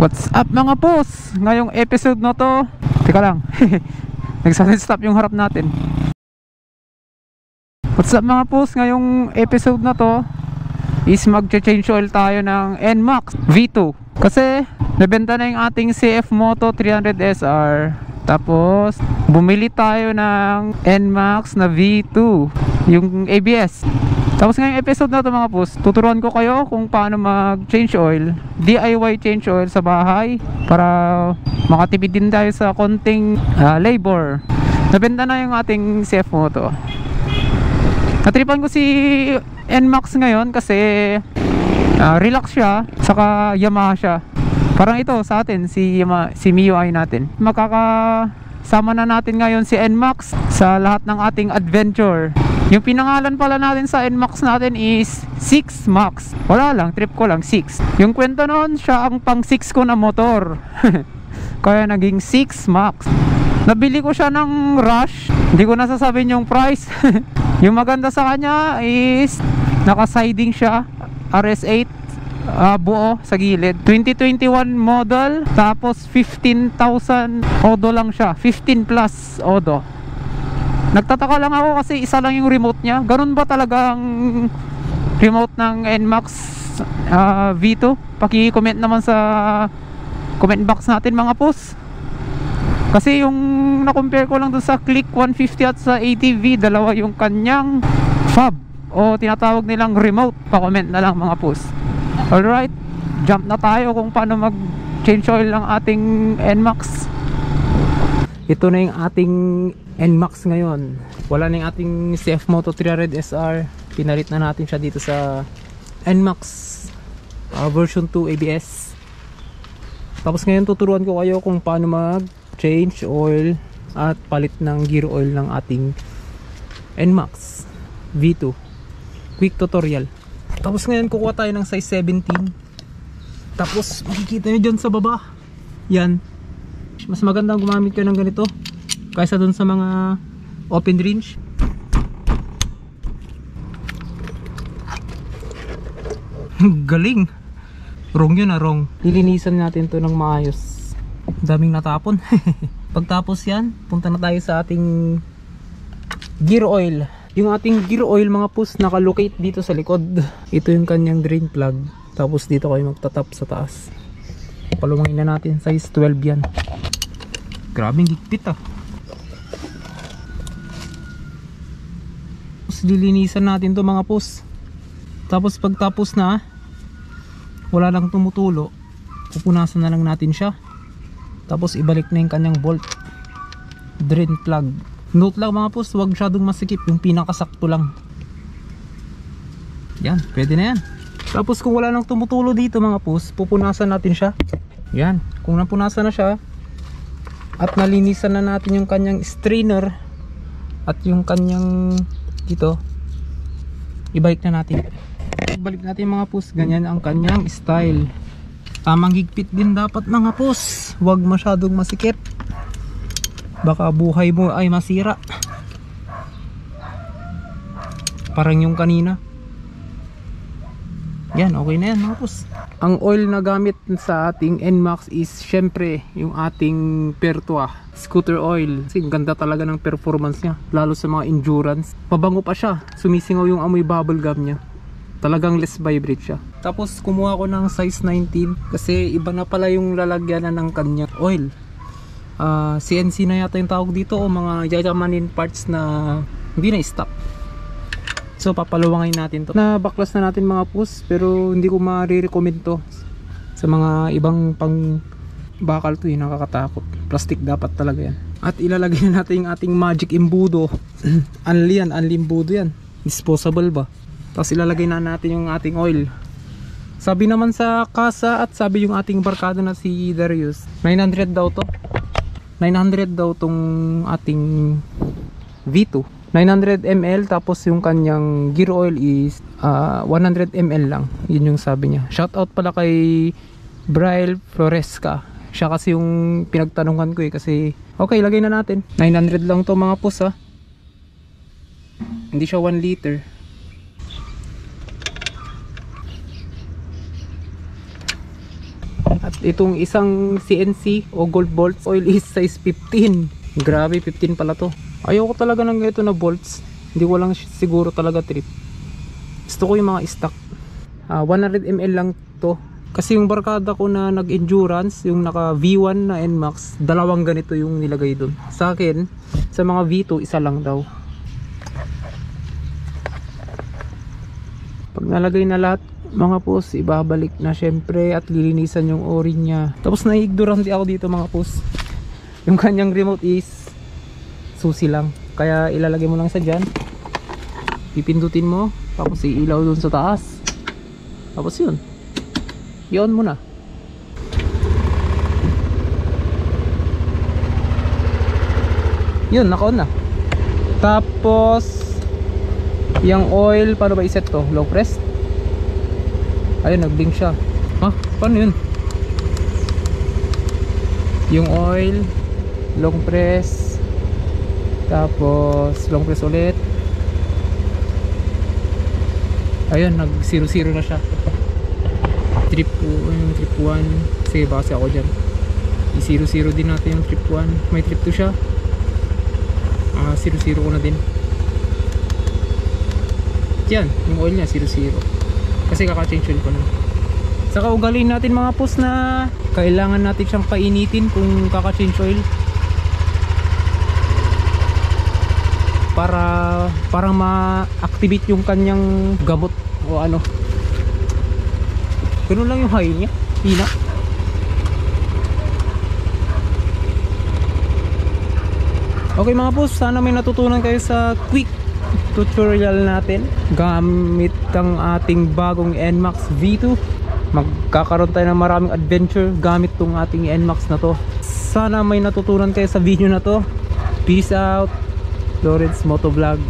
What's up mga boss? Ngayong episode na to, teka lang, nag-stop yung harap natin. What's up mga boss? Ngayong episode na to is mag-change oil tayo ng NMAX V2. Kasi nabenta na yung ating CF Moto 300SR. Tapos bumili tayo ng NMAX na V2, yung ABS. Tapos ngayong episode na ito mga boss, tuturuan ko kayo kung paano mag-change oil, DIY change oil sa bahay, para makatipid din tayo sa konting labor. Nabenta na yung ating CF Moto. Natripan ko si NMAX ngayon kasi relax siya, saka Yamaha siya. Parang ito sa atin, si MIUI natin. Makakasama na natin ngayon si NMAX sa lahat ng ating adventure. Yung pinangalan pala natin sa NMAX natin is 6 Max. Wala lang, trip ko lang 6. Yung kwento noon, siya ang pang 6 ko na motor. Kaya naging 6 Max. Nabili ko siya ng Rush. Hindi ko nasasabihin yung price. Yung maganda sa kanya is naka-siding siya, RS8 buo sa gilid. 2021 model, tapos 15,000 odo lang siya. 15 plus odo. Nagtataka lang ako kasi isa lang yung remote niya. Ganun ba talaga ang remote ng NMAX V2? Paki-comment naman sa comment box natin mga boss. Kasi yung na-compare ko lang dun sa Click 150 at sa ATV, dalawa yung kanyang fob o tinatawag nilang remote. Pa-comment na lang mga boss. Alright, jump na tayo kung paano mag-change oil ng ating NMAX. Ito na yung ating NMAX ngayon. Wala na yung ating CF Moto 300SR. Pinalit na natin siya dito sa NMAX version 2 ABS. Tapos ngayon tuturuan ko kayo kung paano mag-change oil at palit ng gear oil ng ating NMAX V2. Quick tutorial. Tapos ngayon kukuha tayo ng size 17. Tapos makikita nyo dyan sa baba, yan, mas magandang gumamit kayo ng ganito kaysa dun sa mga open range. Galing. Wrong yun, wrong. Lilinisan natin to ng maayos. Daming natapon. Pagtapos yan, punta na tayo sa ating gear oil. Yung ating gear oil mga pus, nakalocate dito sa likod. Ito yung kanyang drain plug. Tapos dito kayo magtatap sa taas. Palumangin na natin, size 12 yan. Grabing higpit ah. Tapos lilinisan natin to mga pus. Tapos pagtapos na, wala lang tumutulo, pupunasan na lang natin siya. Tapos ibalik na yung kanyang bolt, drain plug. Note lang mga pus, huwag masyadong masikip, yung pinakasakto lang. Yan, pwede na yan. Tapos kung wala lang tumutulo dito mga pus, pupunasan natin siya. Yan, kung napunasan na siya at nalinisan na natin yung kanyang strainer at yung kanyang dito, ibalik na natin. Ibalik natin mga pus, ganyan ang kanyang style. Tamang higpit din dapat mga pus, huwag masyadong masikip, baka buhay mo ay masira parang yung kanina. Yan, okay na yan mga pus. Ang oil na gamit sa ating NMAX is syempre yung ating Pertua scooter oil. Kasi ganda talaga ng performance niya, lalo sa mga endurance. Pabango pa siya, sumisingaw yung amoy bubble gum niya. Talagang less vibrate siya. Tapos kumuha ko ng size 19 kasi iba na pala yung lalagyanan ng kanyang oil. CNC na yata yung tawag dito o mga yayamanin parts na hindi na stock. So papaluwangin natin to. Nabaklas na natin mga pus, pero hindi ko ma-recommend to sa mga ibang pang bakal to, nakakatakot. Plastic dapat talaga yan. At ilalagay na natin yung ating magic embudo. Unli embudo yan. Disposable ba? Tapos ilalagay na natin yung ating oil. Sabi naman sa kasa at sabi yung ating barkada na si Darius, 900 daw to. 900 daw tong ating V2. 900 ml, tapos yung kanyang gear oil is 100 ml lang. Yun yung sabi niya. Shoutout pala kay Braille Floresca. Siya kasi yung pinagtanungan ko eh, kasi okay, lagay na natin. 900 lang to mga pus ha. Hindi siya 1 liter. itong isang CNC o gold bolts oil is size 15. Grabe, 15 pala to. Ayoko talaga ng ganito na bolts. Hindi ko lang siguro talaga trip. Gusto ko yung mga stock. 100 ml lang to. Kasi yung barkada ko na nag-endurance, yung naka V1 na NMAX, dalawang ganito yung nilagay dun. Sa akin, sa mga V2, isa lang daw. Pag nalagay na lahat, mga pus, ibabalik na syempre at lilinisan yung o-ring nya. Tapos nai-ignorante ako dito mga pus. Yung kanyang remote is susi lang. Kaya ilalagay mo lang sa dyan. Pipindutin mo. Tapos iilaw dun sa taas. Tapos yun. I-on mo na. Yun, naka-on na. Tapos yung oil, paano ba iset to? Low press? Ayun, nag-blink siya. Ha? Paano yun? Yung oil, long press, tapos long press ulit. Ayun, nag 0-0 na siya. Trip 1. Sige, base ako dyan. I-0-0 din natin yung trip 1. May trip 2 siya. 0-0 ko na din. Yan, yung oil niya 0-0. Kasi kaka-change oil ko na. Saka ugalin natin mga pus na kailangan natin siyang painitin kung kaka-change oil. Para ma-activate yung kanyang gamot o ano. Ganun lang yung high niya. Hina. Okay mga pus, sana may natutunan kayo sa quick tutorial natin gamit ang ating bagong NMAX V2. Magkakaroon tayo ng maraming adventure gamit tong ating NMAX na to. Sana may natutunan kayo sa video na to. Peace out, Lawrence Motovlog.